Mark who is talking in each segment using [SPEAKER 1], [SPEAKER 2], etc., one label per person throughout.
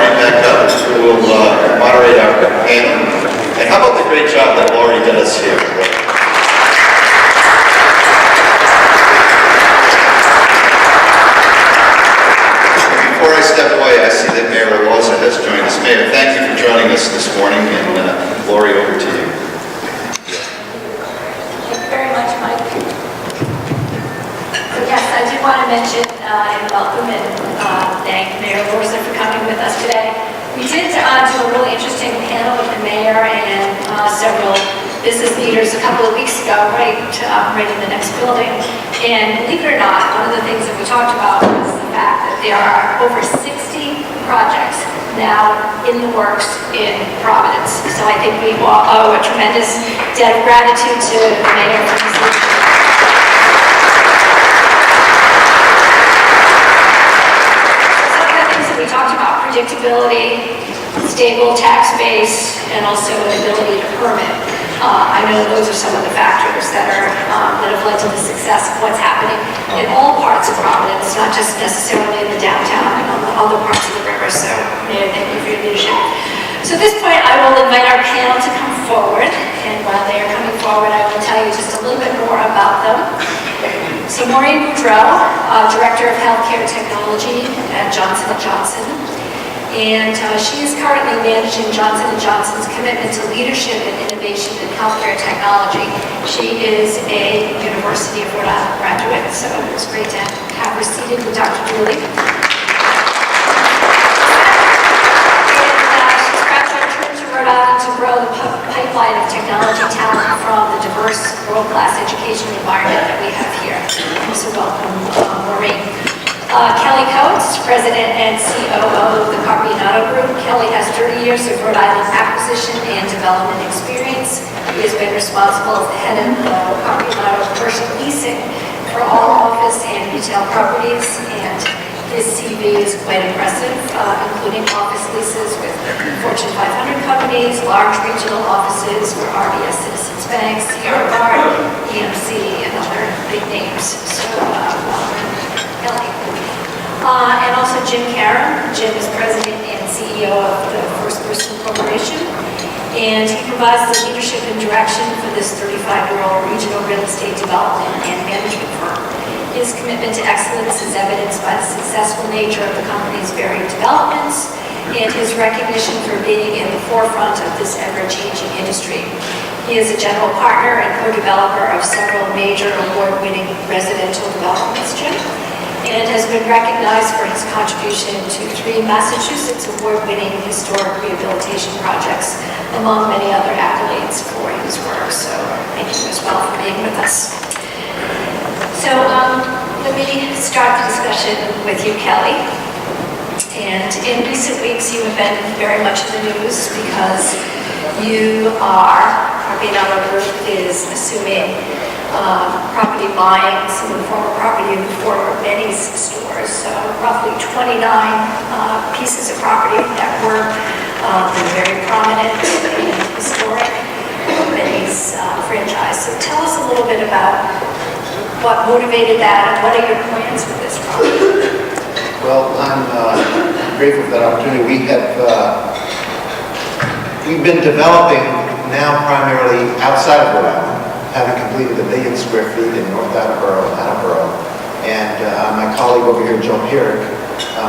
[SPEAKER 1] Laurie back up, who will moderate our panel. And how about the great job that Laurie does here? Before I step away, I see that Mayor Alonso has joined us. Mayor, thank you for joining us this morning, and Laurie, over to you.
[SPEAKER 2] Thank you very much, Mike. So yes, I do want to mention and welcome and thank Mayor Alonso for coming with us today. We did do a really interesting panel with the mayor and several business leaders a couple of weeks ago, right in the next building. And believe it or not, one of the things that we talked about was the fact that there are over 60 projects now in the works in Providence. So I think we all owe a tremendous debt of gratitude to the mayor for his leadership. Some of the things that we talked about, predictability, stable tax base, and also an ability to permit. I know those are some of the factors that have led to the success of what's happening in all parts of Providence, not just necessarily in the downtown and on the other parts of the river. So, Mayor, thank you for your leadership. So at this point, I will invite our panel to come forward, and while they are coming forward, I will tell you just a little bit more about them. So Maureen Pedro, Director of Healthcare Technology at Johnson & Johnson. And she is currently managing Johnson & Johnson's commitment to leadership and innovation in healthcare technology. She is a University of Rhode Island graduate, so it was great to have her seated with Dr. Julie. And she's perhaps returned to Rhode Island to grow the pipeline of technology talent from the diverse world-class education environment that we have here. So welcome, Maureen. Kelly Coates, President and COO of the Carpionato Group. Kelly has 30 years of Rhode Island acquisition and development experience. He has been responsible as the head of Carpionato Commercial Leasing for all office and retail properties, and his CV is quite impressive, including office leases with Fortune 500 companies, large regional offices for RBS Citizens Bank, Sierra Bar, EMC, and other big names. So, welcome, Kelly. And also Jim Karam. Jim is President and CEO of the First Bristol Corporation, and he provides the leadership and direction for this 35-year-old regional real estate development and management firm. His commitment to excellence is evidenced by the successful nature of the company's varied developments and his recognition for being in the forefront of this ever-changing industry. He is a general partner and co-developer of several major award-winning residential developments, Jim, and has been recognized for his contribution to 3 Massachusetts award-winning historic rehabilitation projects, among many other accolades for his work. So thank you as well for being with us. So let me start the discussion with you, Kelly. And in recent weeks, you have been very much in the news because Carpionato Group is assuming property buying some of the former property of the former Benny's stores. So roughly 29 pieces of property that were very prominent and historic Benny's franchise. So tell us a little bit about what motivated that and what are your plans for this property?
[SPEAKER 3] Well, I'm grateful for that opportunity. We've been developing now primarily outside of Rhode Island, having completed 1 million square feet in North Attleboro. And my colleague over here, Joe Pierrick,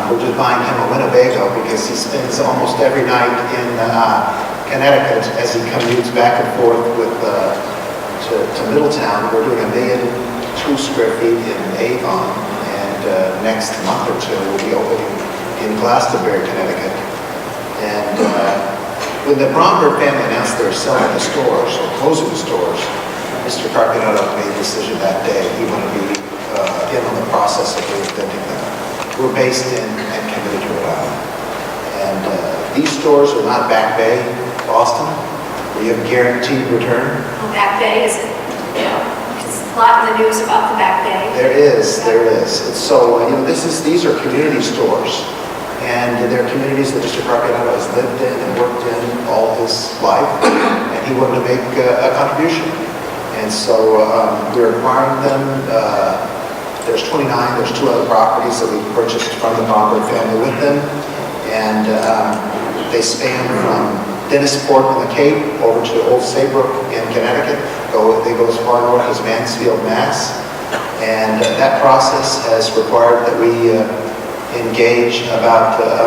[SPEAKER 3] we're just buying him a Winnebago because he spends almost every night in Connecticut as he commutes back and forth to Middletown. We're doing 1.2 million square feet in Avon, and next month or two we'll be opening in Glastonbury, Connecticut. And when the Bromberg family announced they were selling the stores or closing the stores, Mr. Carpionato made the decision that day he wanted to be in on the process of reinventing them. We're based in and committed to Rhode Island. And these stores are not Back Bay, Boston, where you have guaranteed return.
[SPEAKER 2] Well, Back Bay is, it's a lot in the news about the Back Bay.
[SPEAKER 3] There is. So, these are community stores. And they're communities that Mr. Carpionato has lived in and worked in all his life, and he wanted to make a contribution. And so we're acquiring them. There's 29, there's 2 other properties that we purchased from the Bromberg family with them. And they span from Dennisport in the Cape over to Old Saybrook in Connecticut. They go as far north as Mansfield, Mass. And that process has required that we engage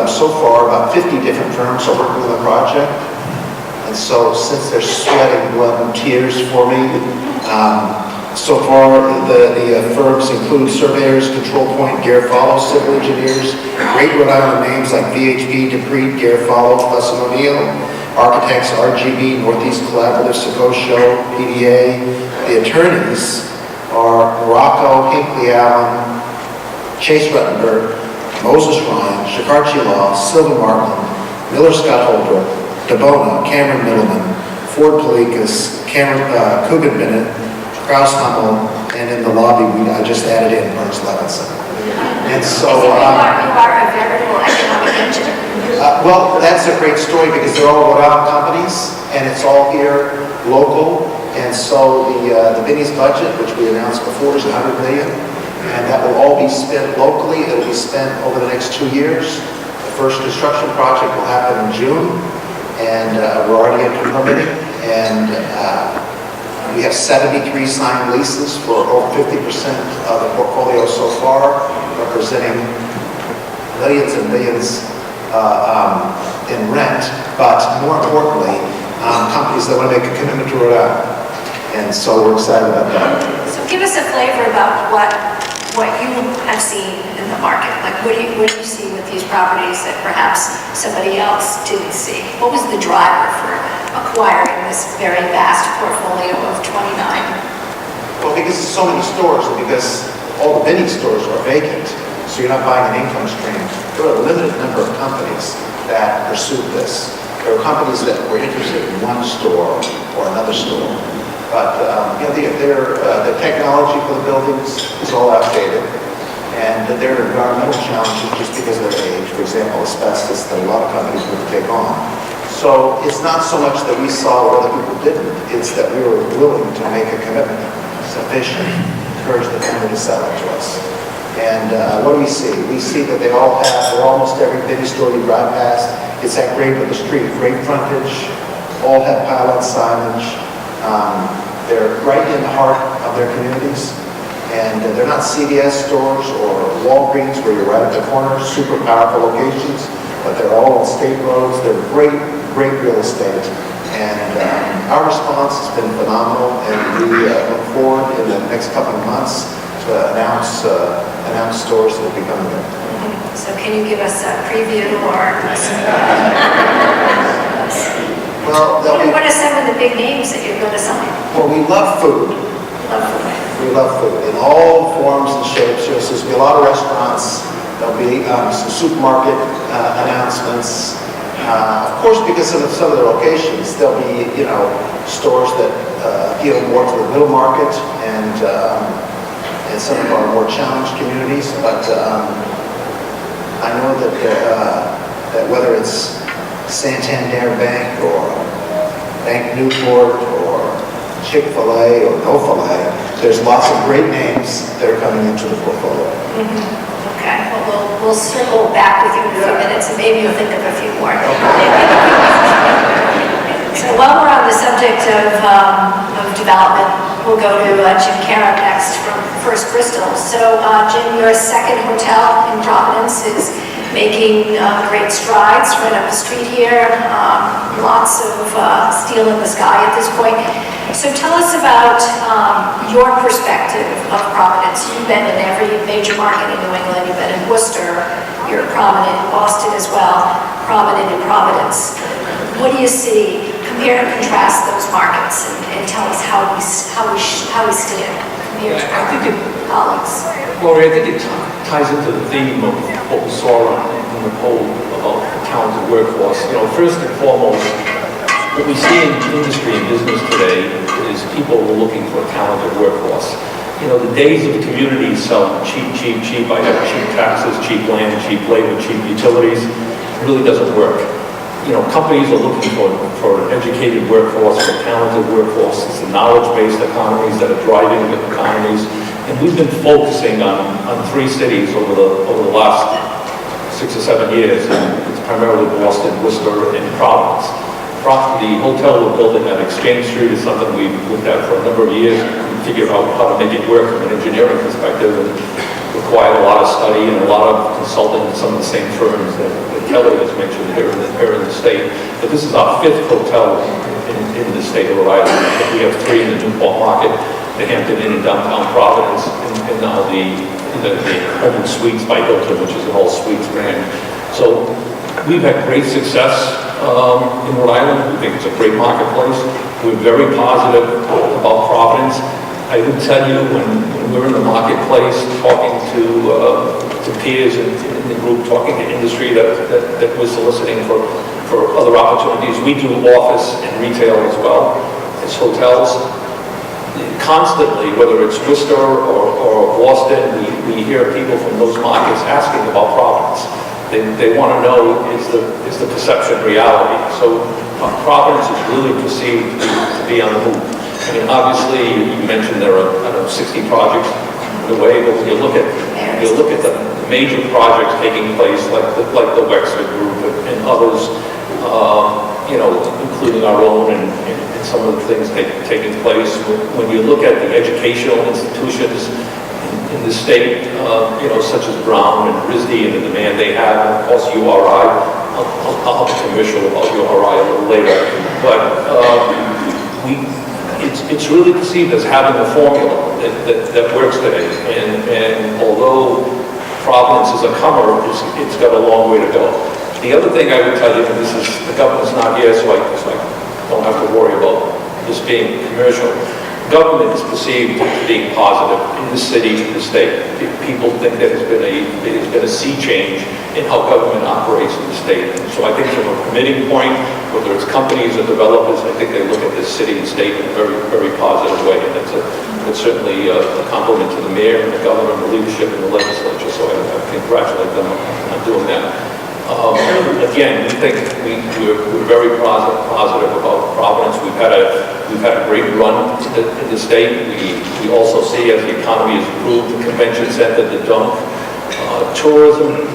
[SPEAKER 3] so far, about 50 different firms are working on the project. And so since they're sweating blood and tears for me, so far the firms include surveyors, Control Point, Garofalo, civil engineers, great Rhode Island names like VHB, Dupree, Garofalo, Plesson O'Neill, architects, RGB, Northeast Collaborative, Secocio, PDA. The attorneys are Morocco, Hinckley Allen, Chase Ruttenberg, Moses Ryan, Shikarchi Law, Sylvan Martin, Miller Scott Holbrook, DeBona, Cameron Middleman, Ford Palikas, Coogan Bennett, Kraus Hummel, and in the lobby I just added in Burns Levinson. And so
[SPEAKER 2] you are a veritable economic engine.
[SPEAKER 3] Well, that's a great story because they're all Rhode Island companies, and it's all here local. And so the Binny's budget, which we announced before, is $100 million, and that will all be spent locally. It will be spent over the next 2 years. The first construction project will happen in June, and we're already into permitting. And we have 73 signed leases for over 50% of the portfolio so far, representing millions and millions in rent, but more importantly, companies that want to make a commitment to Rhode Island. And so we're excited about that.
[SPEAKER 2] So give us a flavor about what you have seen in the market. Like what do you see with these properties that perhaps somebody else didn't see? What was the driver for acquiring this very vast portfolio of 29?
[SPEAKER 3] Well, because there's so many stores, and because all the Binny stores are vacant, so you're not buying an income stream. There are a limited number of companies that pursued this. There were companies that were interested in one store or another store. But the technology for the buildings is all outdated, and there are environmental challenges just because of their age. For example, asbestos that a lot of companies would take on. So it's not so much that we saw what other people didn't, it's that we were willing to make a commitment sufficient to encourage the family to sell it to us. And what do we see? We see that they're almost every Binny store you drive past, it's that grade of the street, great frontage, all have pylon signage. They're right in the heart of their communities, and they're not CVS stores or Walgreens where you're right at the corner, super powerful locations, but they're all on state roads. They're great real estate, and our response has been phenomenal, and we look forward in the next couple of months to announce stores that will be coming in.
[SPEAKER 2] So can you give us a preview or
[SPEAKER 3] Well,
[SPEAKER 2] what are some of the big names that you're going to sign?
[SPEAKER 3] Well, we love food. We love food in all forms and shapes. There's going to be a lot of restaurants. There'll be some supermarket announcements. Of course, because of some of the locations, there'll be stores that appeal more to the middle market and some of our more challenged communities. But I know that whether it's Santander Bank or Bank Newport or Chick-fil-A or No-Filet, there's lots of great names that are coming into the portfolio.
[SPEAKER 2] Okay, well, we'll circle back with you in a few minutes and maybe you'll think of a few more. So while we're on the subject of development, we'll go to Jim Karam next from First Bristol. So Jim, your second hotel in Providence is making great strides right up the street here. Lots of steel in the sky at this point. So tell us about your perspective of Providence. You've been in every major market in New England. You've been in Worcester. You're prominent in Boston as well. Prominent in Providence. What do you see? Compare and contrast those markets and tell us how we stand compared to our colleagues.
[SPEAKER 4] Lori, I think it ties into the theme of what we saw in the poll about the talented workforce. First and foremost, what we see in industry and business today is people are looking for a talented workforce. The days of communities selling cheap, I have cheap taxes, cheap land, cheap labor, cheap utilities, really doesn't work. Companies are looking for an educated workforce, for a talented workforce. It's the knowledge-based economies that are driving the economies. And we've been focusing on 3 cities over the last 6 or 7 years, and it's primarily Boston, Worcester, and Providence. The hotel we're building at Exchange Street is something we've looked at for a number of years and figure out how to make it work from an engineering perspective, and required a lot of study and a lot of consulting with some of the same firms that Kelly has mentioned here in the state. But this is our 5th hotel in the state of Rhode Island. We have 3 in the Newport Market, the Hampton Inn in downtown Providence, and now the Home and Suites by Hilton, which is an all suites brand. So we've had great success in Rhode Island. We think it's a great marketplace. We're very positive about Providence. I would tell you, when we're in the marketplace, talking to peers in the group, talking to industry that we're soliciting for other opportunities, we do office and retail as well as hotels. Constantly, whether it's Worcester or Boston, we hear people from those markets asking about Providence. They want to know, is the perception reality? So Providence is really perceived to be on the move. I mean, obviously, you mentioned there are, 60 projects underway, but when you look at the major projects taking place, like the Wexford Group and others, including our own and some of the things taking place. When you look at the educational institutions in the state, such as Brown and RISD and the demand they have, and of course URI. I'll have a commercial about URI a little later, but it's really perceived as having a formula that works today. And although Providence is a comer, it's got a long way to go. The other thing I would tell you, and the governor's not here, so I don't have to worry about this being commercial. Government is perceived as being positive in the city, in the state. People think that there's been a sea change in how government operates in the state. So I think from a permitting point, whether it's companies or developers, I think they look at this city and state in a very, very positive way. And that's certainly a compliment to the mayor and the governor and the leadership in the legislature. So I congratulate them on doing that. Again, we think we're very positive about Providence. We've had a great run in the state. We also see, as the economy has improved, the convention center, the dunk, tourism.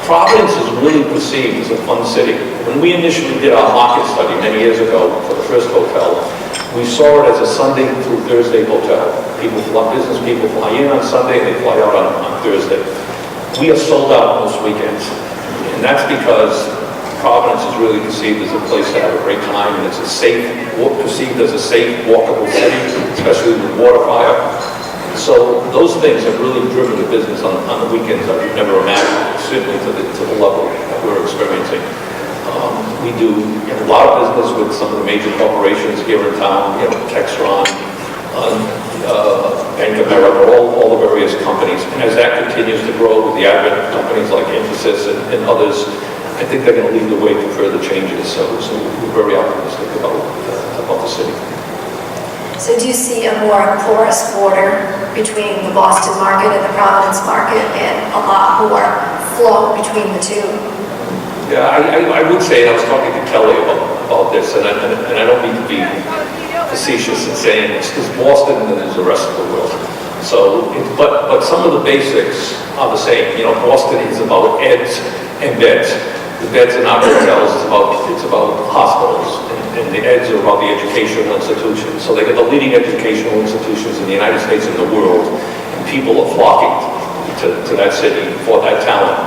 [SPEAKER 4] Providence is really perceived as a fun city. When we initially did our market study many years ago for the first hotel, we saw it as a Sunday through Thursday hotel. Business people fly in on Sunday and they fly out on Thursday. We are sold out most weekends. And that's because Providence is really perceived as a place to have a great time, and it's perceived as a safe, walkable city, especially with water fire. So those things have really driven the business on the weekends that we've never imagined, certainly to the level that we're experiencing. We do a lot of business with some of the major corporations here in town, Textron, Bank of America, all the various companies. And as that continues to grow with the advent of companies like Infosys and others, I think they're going to lead the way to further changes. So we're very optimistic about the city.
[SPEAKER 2] So do you see a more porous border between the Boston market and the Providence market, and a lot more flow between the two?
[SPEAKER 4] Yeah, I would say, and I was talking to Kelly about this, and I don't mean to be facetious in saying this, because Boston is the rest of the world. So, but some of the basics are the same. Boston is about eds and beds. The beds in our hotels it's about hospitals, and the eds are about the educational institutions. So they got the leading educational institutions in the United States and the world, and people are flocking to that city for that talent.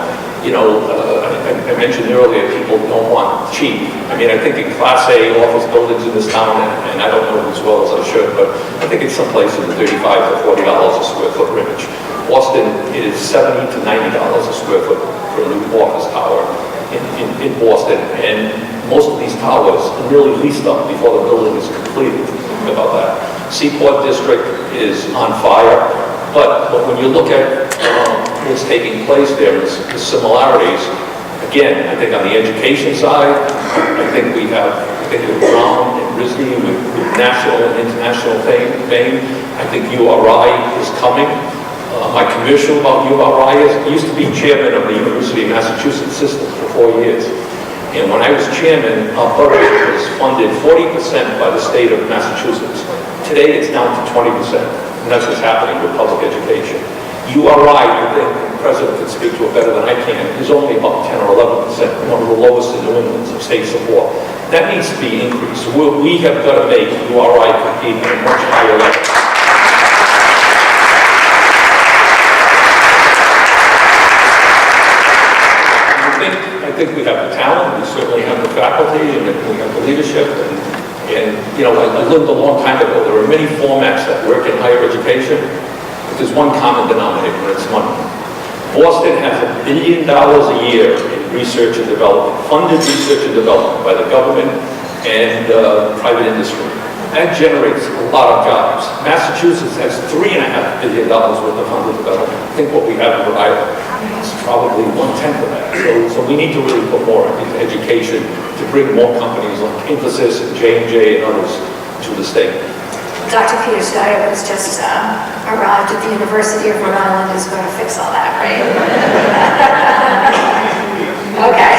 [SPEAKER 4] I mentioned earlier, people don't want cheap. I mean, I think in Class A office buildings in this town, and I don't know as well as I should, but I think it's someplace in the $35 to $40 a square foot range. Boston is $70 to $90 a square foot for a new office tower in Boston, and most of these towers are nearly leased up before the building is completed. Think about that. Seaport District is on fire, but when you look at what's taking place there, the similarities. Again, I think on the education side, I think with Brown and RISD, with national and international fame, I think URI is coming. My commercial about URI is, I used to be chairman of the University of Massachusetts system for 4 years. And when I was chairman, our budget was funded 40% by the state of Massachusetts. Today, it's down to 20%. And that's what's happening with public education. URI, I think, president can speak to it better than I can, is only about 10 or 11%, one of the lowest in New England of state support. That needs to be increased. So we have got to make URI compete at a much higher level. I think we have the talent, we certainly have the faculty, and we have the leadership, and you know, I learned a long time ago, there are many formats that work in higher education, but there's one common denominator, and it's money. Boston has $1 billion a year in research and development, funded research and development by the government and private industry. That generates a lot of jobs. Massachusetts has $3.5 billion worth of funded development. I think what we have in Rhode Island is probably 1/10 of that. So we need to really put more into education to bring more companies like Infosys and J&J and others to the state.
[SPEAKER 2] Dr. Peter Steyer was just arrived at the University of Rhode Island, is going to fix all that, right? Okay.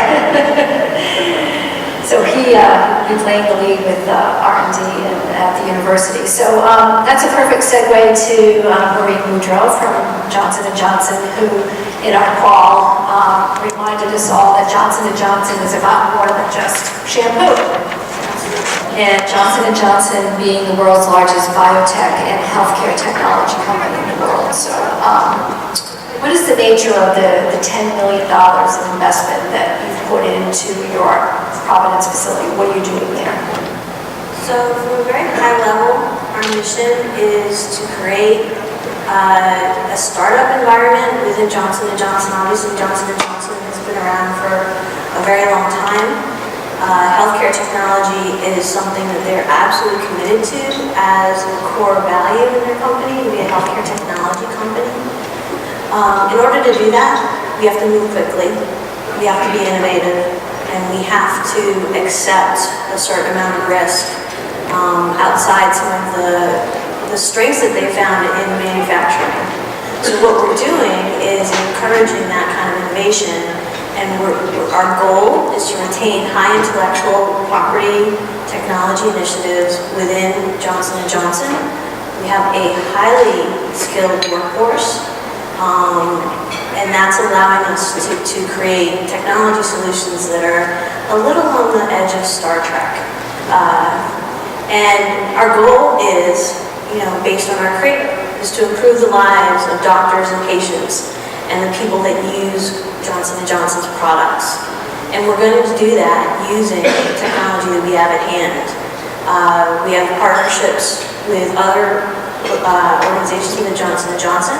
[SPEAKER 2] So he's laying the lead with R&D at the university. So that's a perfect segue to Marie Boudreau from Johnson & Johnson, who in our call reminded us all that Johnson & Johnson is about more than just shampoo. And Johnson & Johnson being the world's largest biotech and healthcare technology company in the world. So what is the nature of the $10 million of investment that you've put into your Providence facility? What are you doing there?
[SPEAKER 5] So from a very high level, our mission is to create a startup environment within Johnson & Johnson. Obviously, Johnson & Johnson has been around for a very long time. Healthcare technology is something that they're absolutely committed to as a core value in their company, to be a healthcare technology company. In order to do that, we have to move quickly, we have to be innovative, and we have to accept a certain amount of risk outside some of the strengths that they found in manufacturing. So what we're doing is encouraging that kind of innovation, and our goal is to retain high intellectual property technology initiatives within Johnson & Johnson. We have a highly skilled workforce, and that's allowing us to create technology solutions that are a little on the edge of Star Trek. And our goal is, based on our credo, is to improve the lives of doctors and patients and the people that use Johnson & Johnson's products. And we're going to do that using the technology that we have at hand. We have partnerships with other organizations within Johnson & Johnson.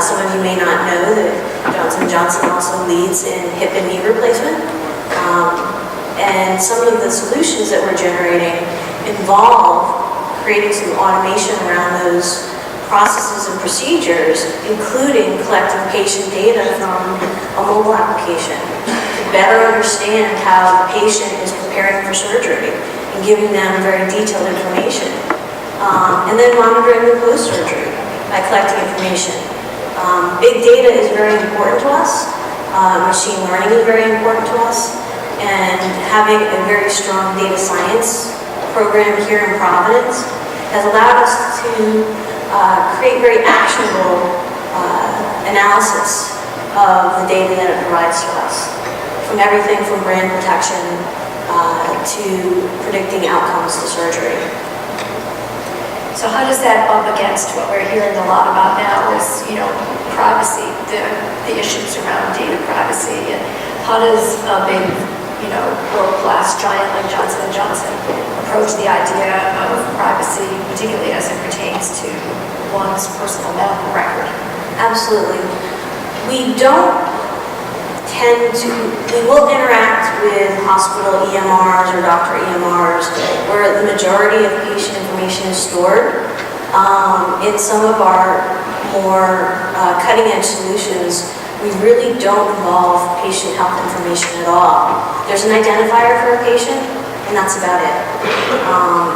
[SPEAKER 5] Some of you may not know that Johnson & Johnson also leads in hip and knee replacement. And some of the solutions that we're generating involve creating some automation around those processes and procedures, including collecting patient data from a mobile application to better understand how the patient is preparing for surgery and giving them very detailed information. And then monitoring the post-surgery by collecting information. Big data is very important to us. Machine learning is very important to us. And having a very strong data science program here in Providence has allowed us to create very actionable analysis of the data that it provides to us, from everything from brand protection to predicting outcomes to surgery.
[SPEAKER 2] So how does that bump against what we're hearing a lot about now is, privacy, the issues around data privacy, and how does a big, world-class giant like Johnson & Johnson approach the idea of privacy, particularly as it pertains to one's personal medical record?
[SPEAKER 5] Absolutely. We will interact with hospital EMRs or doctor EMRs where the majority of patient information is stored. In some of our more cutting-edge solutions, we really don't involve patient health information at all. There's an identifier for a patient, and that's about it.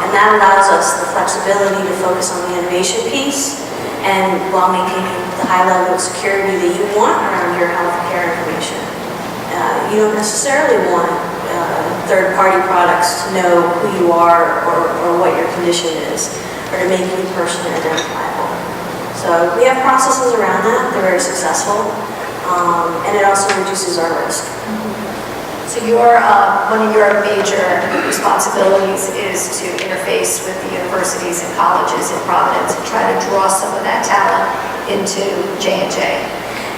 [SPEAKER 5] And that allows us the flexibility to focus on the innovation piece, and while maintaining the high level of security that you want around your healthcare information. You don't necessarily want third-party products to know who you are or what your condition is, or to make you personally identifiable. So we have processes around that. They're very successful. And it also reduces our risk.
[SPEAKER 2] So one of your major responsibilities is to interface with the universities and colleges in Providence and try to draw some of that talent into J&J.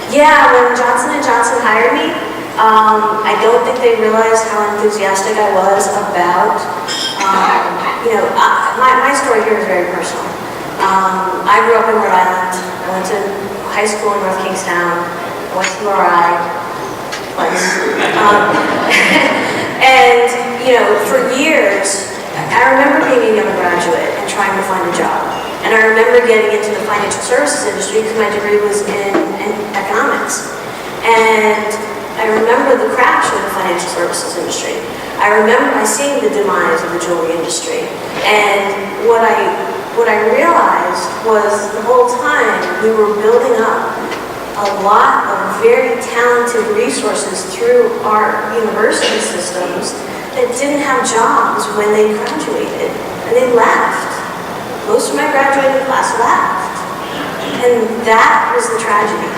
[SPEAKER 5] Yeah, when Johnson & Johnson hired me, I don't think they realized how enthusiastic I was about, my story here is very personal. I grew up in Rhode Island. I went to high school in North Kingstown. I went to URI twice. And, for years, I remember being a young graduate and trying to find a job. And I remember getting into the financial services industry because my degree was in economics. And I remember the crash of the financial services industry. I remember seeing the demise of the jewelry industry. And what I realized was the whole time we were building up a lot of very talented resources through our university systems that didn't have jobs when they graduated, and they left. Most of my graduating class left, and that was the tragedy.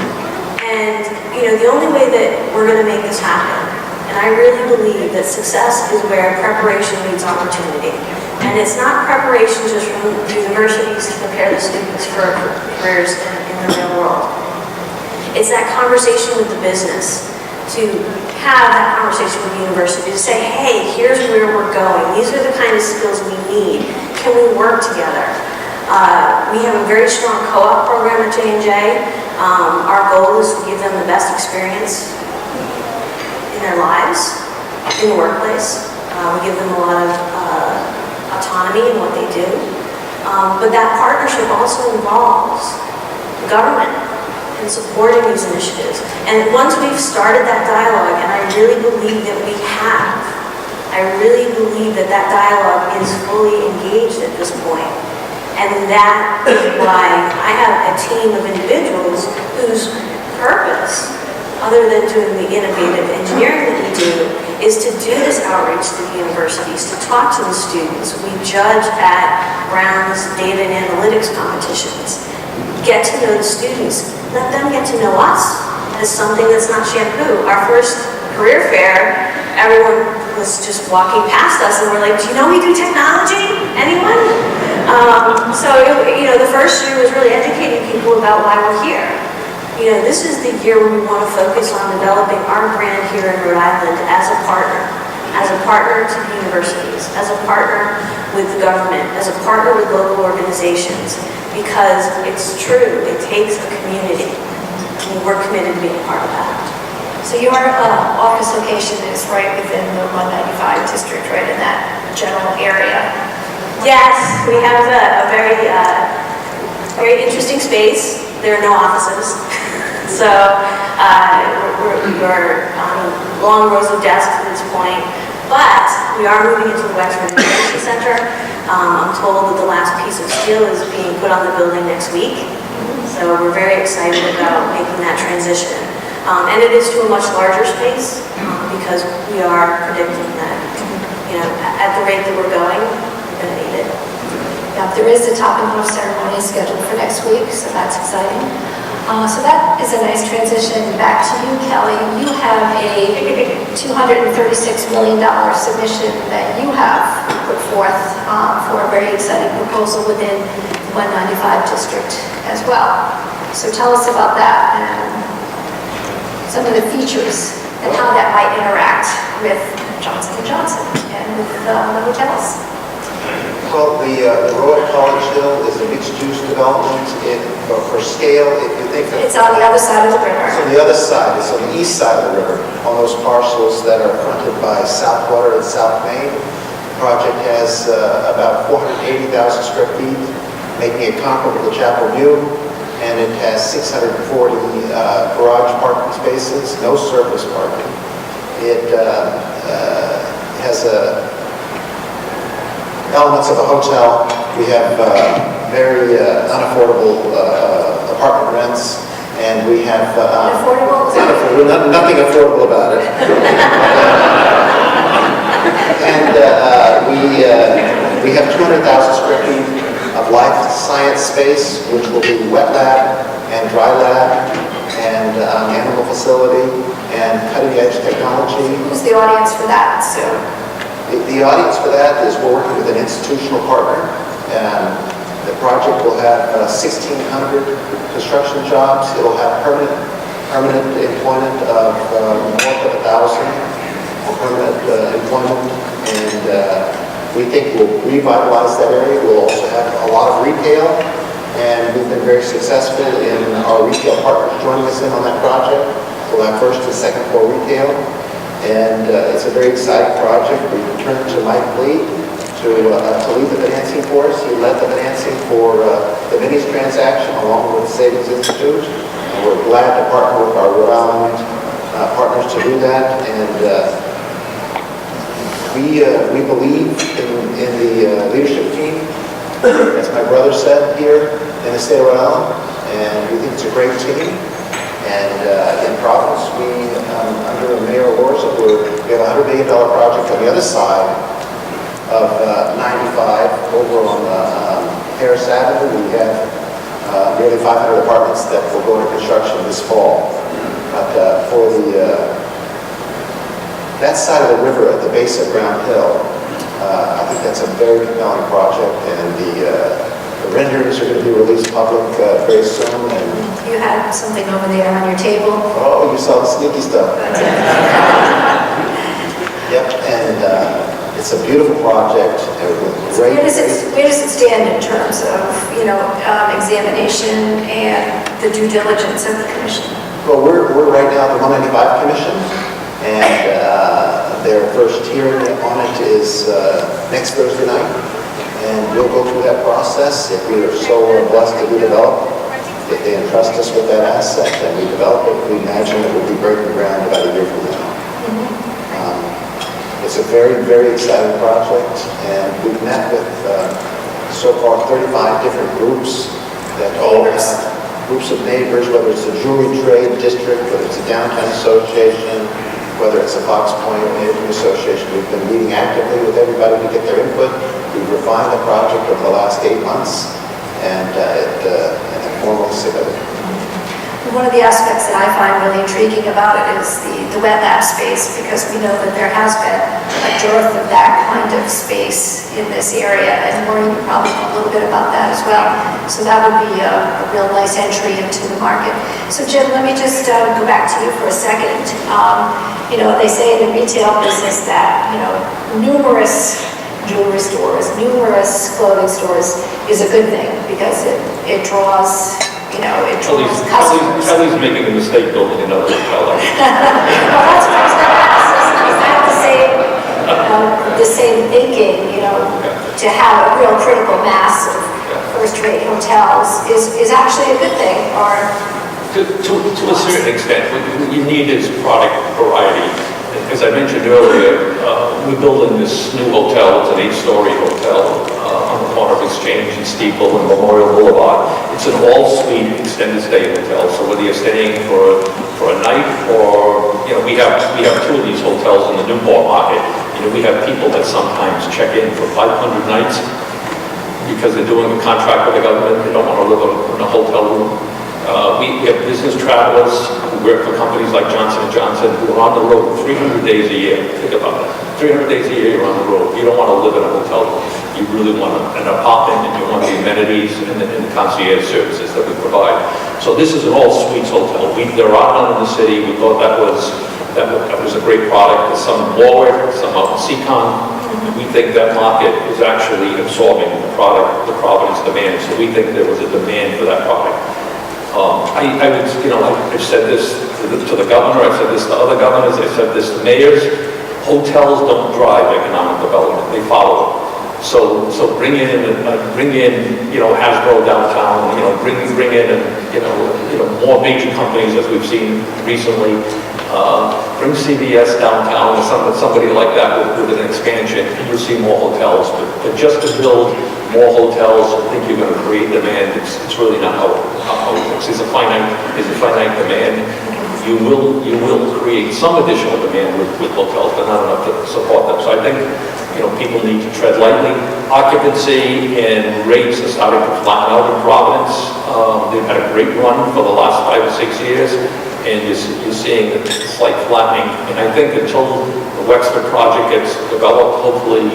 [SPEAKER 5] And the only way that we're going to make this happen, and I really believe that success is where preparation meets opportunity. And it's not preparation just from the universities to prepare the students for careers in the real world. It's that conversation with the business, to have that conversation with the university, to say, hey, here's where we're going. These are the kind of skills we need. Can we work together? We have a very strong co-op program at J&J. Our goal is to give them the best experience in their lives, in the workplace. We give them a lot of autonomy in what they do. But that partnership also involves government and supporting these initiatives. And once we've started that dialogue, and I really believe that we have, I really believe that that dialogue is fully engaged at this point. And that is why I have a team of individuals whose purpose, other than doing the innovative engineering that we do, is to do this outreach to the universities, to talk to the students. We judge at Brown's data and analytics competitions. Get to know the students. Let them get to know us as something that's not shampoo. Our first career fair, everyone was just walking past us and we're like, do you know we do technology? Anyone? The first year was really educating people about why we're here. This is the year where we want to focus on developing our brand here in Rhode Island as a partner to the universities, as a partner with the government, as a partner with local organizations, because it's true, it takes a community, and we're committed to being a part of that.
[SPEAKER 2] So your office location is right within the 195 district, right in that general area?
[SPEAKER 5] Yes, we have a very interesting space. There are no offices. So we're on long rows of desks at this point, but we are moving into the Wexford Innovation Center. I'm told that the last piece of steel is being put on the building next week. So we're very excited about making that transition. And it is to a much larger space because we are predicting that, at the rate that we're going, we're going to need it.
[SPEAKER 2] Yeah, there is a topping off ceremony scheduled for next week, so that's exciting. So that is a nice transition. Back to you, Kelly. You have a $236 million submission that you have put forth for a very exciting proposal within the 195 district as well. So tell us about that and some of the features and how that might interact with Johnson & Johnson and with the hotels.
[SPEAKER 3] Well, the road at College Hill is a mixed-use development. For scale, if you think of...
[SPEAKER 2] It's on the other side of the river.
[SPEAKER 3] It's on the other side. It's on the east side of the river, on those parcels that are fronted by Southwater and South Main. The project has about 480,000 square feet, making it comparable to Chapel View, and it has 640 garage parking spaces, no surface parking. It has elements of a hotel. We have very unaffordable apartment rents, and we have nothing affordable about it. And we have 200,000 square feet of life science space, which will be wet lab and dry lab and animal facility and cutting-edge technology.
[SPEAKER 2] Who's the audience for that? So,
[SPEAKER 3] The audience for that is we're working with an institutional partner. The project will have 1,600 construction jobs. It'll have permanent employment of north of 1,000 permanent employment, and we think we'll revitalize that area. We'll also have a lot of retail, and we've been very successful in our retail partners joining us in on that project. We'll have first and second floor retail, and it's a very exciting project. We turned to Mike Lee to lead the financing for us. He led the financing for the Minis transaction along with Savings Institute, and we're glad to partner with our Rhode Island partners to do that. And we believe in the leadership team, as my brother said, here in the state of Rhode Island, and we think it's a great team. And in Providence, under Mayor Lorza, we have a $100 million project on the other side of 95 over on Harris Avenue. We have nearly 500 apartments that will go into construction this fall. But for that side of the river at the base of Brown Hill, I think that's a very compelling project, and the renderings are going to be released public very soon. And
[SPEAKER 2] you had something over there on your table.
[SPEAKER 3] oh, you saw the sneaky stuff. Yep, and it's a beautiful project.
[SPEAKER 2] So where does it stand in terms of, examination and the due diligence of the commission?
[SPEAKER 3] Well, we're right now the 195 Commission, and their first hearing on it is next Thursday night, and we'll go through that process. If we are so blessed to redevelop, if they entrust us with that asset and we develop it, we imagine that we'll be breaking ground about a year from now. It's a very, very exciting project, and we've met with so far 35 different groups that all have groups of neighbors, whether it's a jewelry trade district, whether it's a downtown association, whether it's a Fox Point neighborhood association. We've been meeting actively with everybody to get their input. We've refined the project over the last 8 months, and formally submitted.
[SPEAKER 2] One of the aspects that I find really intriguing about it is the wet lab space, because we know that there has been a dearth of that kind of space in this area, and Maureen would probably know a little bit about that as well. So that would be a real nice entry into the market. So Jim, let me just go back to you for a second. They say in the retail business that, numerous jewelry stores, numerous clothing stores is a good thing, because it draws customers.
[SPEAKER 4] Kelly's making a mistake building another hotel.
[SPEAKER 2] Well, that's what I was going to ask. Is that the same thinking, to have a real critical mass of first-rate hotels is actually a good thing, or?
[SPEAKER 4] To a certain extent, what you need is product variety. As I mentioned earlier, we're building this new hotel. It's an 8-story hotel on the corner of Exchange and Steeple and Memorial Boulevard. It's an all-suite extended stay hotel. So whether you're staying for a night, or we have 2 of these hotels in the Newport market. We have people that sometimes check in for 500 nights because they're doing a contract with the government. They don't want to live in a hotel room. We have business travelers who work for companies like Johnson & Johnson who are on the road 300 days a year. Think about that. 300 days a year you're on the road. You don't want to live in a hotel room. You really want an apartment, and you want the amenities and the concierge services that we provide. So this is an all-suites hotel. There are none in the city. We thought that was a great product. There's some in Warwick, some out in Seacon. We think that market is actually absorbing the Providence demand. So we think there was a demand for that product. I've said this to the governor, I've said this to other governors, I've said this to mayors. Hotels don't drive economic development, they follow it. So bring in Hasbro downtown, bring in more major companies as we've seen recently. Bring CVS downtown, or somebody like that with an expansion, and you'll see more hotels. But just to build more hotels, I think you're going to create demand. It's really not how it works. There's a finite demand. You will create some additional demand with hotels, but not enough to support them. So I think people need to tread lightly. Occupancy and rates are starting to flatten out in Providence. They've had a great run for the last 5 or 6 years, and you're seeing a slight flattening. And I think until the Wexford project gets developed, hopefully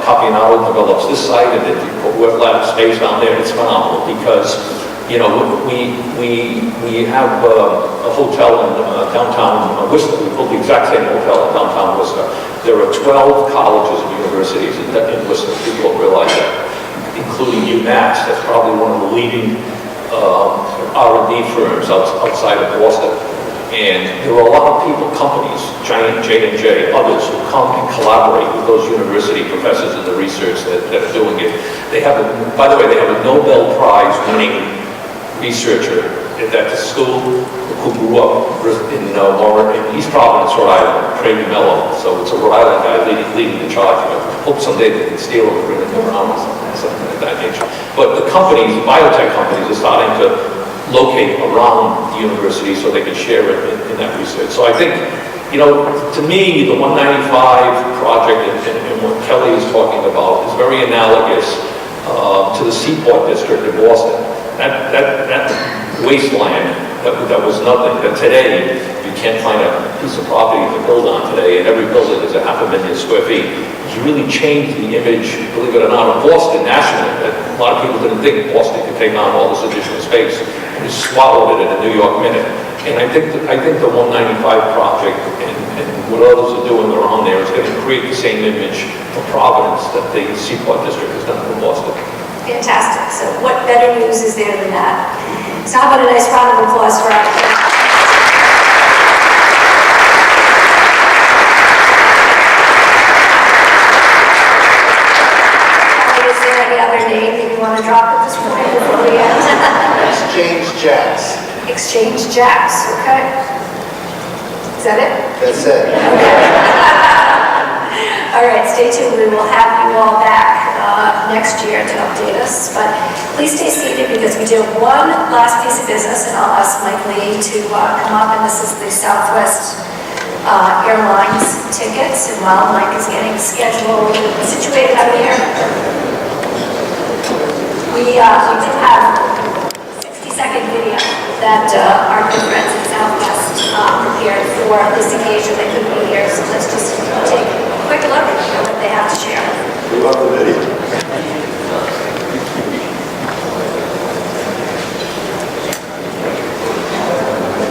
[SPEAKER 4] Carpionato develops this site, and if you put wet lab space down there, it's phenomenal, because you know, we have a hotel in downtown Worcester. We built the exact same hotel in downtown Worcester. There are 12 colleges and universities in Worcester. People don't realize that, including UMass. That's probably one of the leading R&D firms outside of Boston. And there are a lot of people, companies, giant J&J, others who come and collaborate with those university professors in the research that are doing it. They have, by the way, they have a Nobel Prize winning researcher at the school who grew up in East Providence, Rhode Island, Craig Mello. So it's a Rhode Island guy leading the charge. I hope someday they can steal him and bring him around or something of that nature. But the companies, biotech companies, are starting to locate around the university so they can share it in that research. So I think, you know, to me, the 195 project and what Kelly is talking about is very analogous to the Seaport District in Boston. That wasteland that was nothing, that today you can't find a piece of property to build on today, and every building is 500,000 square feet. It's really changed the image, believe it or not, of Boston nationally. That a lot of people didn't think Boston could take on all this additional space, and just swallowed it in a New York minute. And I think the 195 project and what others are doing around there is going to create the same image for Providence that the Seaport District has done for Boston.
[SPEAKER 2] Fantastic. So what better news is there than that? So how about a nice round of applause for our Is there any other name that you want to drop at this point before we end?
[SPEAKER 3] Exchange Jacks.
[SPEAKER 2] Exchange Jacks, okay. Is that it?
[SPEAKER 3] That's it.
[SPEAKER 2] All right, stay tuned. We will have you all back next year to update us. But please stay seated, because we do have one last piece of business, and I'll ask Mike Lee to come up, and this is the Southwest Airlines tickets. And while Mike is getting scheduled situated up here, we do have a 60-second video that our good friends at Southwest prepared for this occasion. They couldn't be here, so let's just take a quick look at what they have to share.
[SPEAKER 3] We love the video.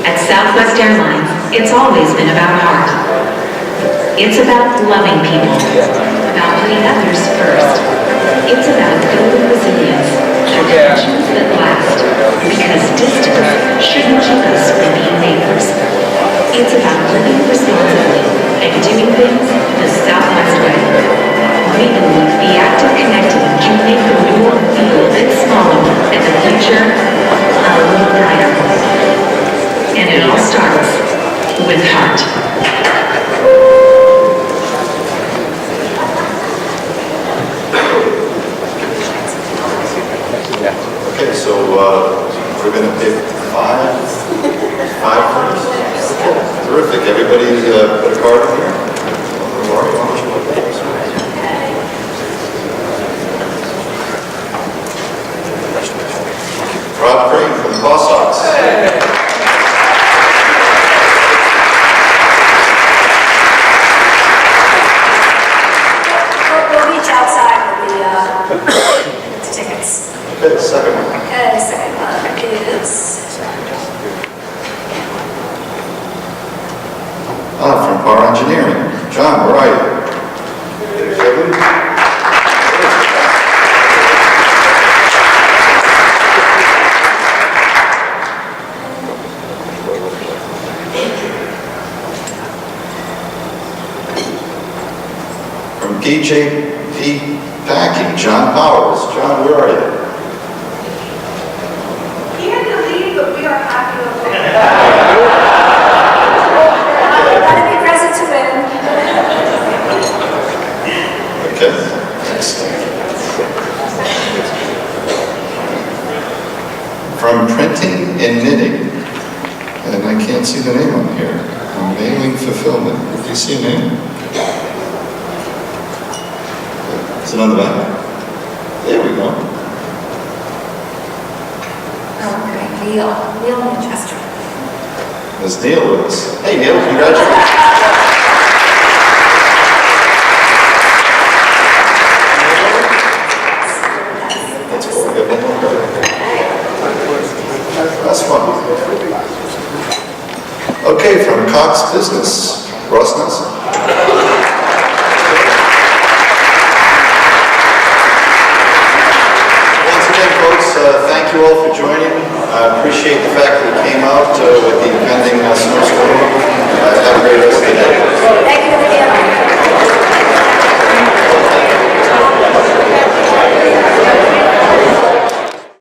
[SPEAKER 6] At Southwest Airlines, it's always been about heart. It's about loving people, about putting others first. It's about building resilience, connections that last, because distance shouldn't keep us from being neighbors. It's about living responsibly and doing things the Southwest way. We believe the act of connecting can make the world feel a bit smaller and the future a little brighter. And it all starts with heart.
[SPEAKER 1] Okay, so we're going to pick five first. Terrific. Everybody put a card in here. Lori, why don't you look at this? Rob Crane from the Boss Sox.
[SPEAKER 2] We'll reach outside with the tickets.
[SPEAKER 1] Okay, second one.
[SPEAKER 2] Okay, second one is
[SPEAKER 1] From Power Engineering. John, where are you? From PJP Packing, John Powers. John, where are you?
[SPEAKER 7] He had to leave, but we are happy with him.
[SPEAKER 2] gotta be present to win.
[SPEAKER 1] Okay. Next. From Printing and Knitting, and I can't see the name on here. Mailing Fulfillment. Do you see a name? Is it on the back? There we go.
[SPEAKER 2] Okay, Neil Manchester.
[SPEAKER 1] Ms. Neal with us. Hey, Neal, congratulations. That's cool. We have one more brother. That's fun. Okay, from Cox Business, Ross Nelson. Once again, folks, thank you all for joining. I appreciate the fact that you came out with the impending snowstorm.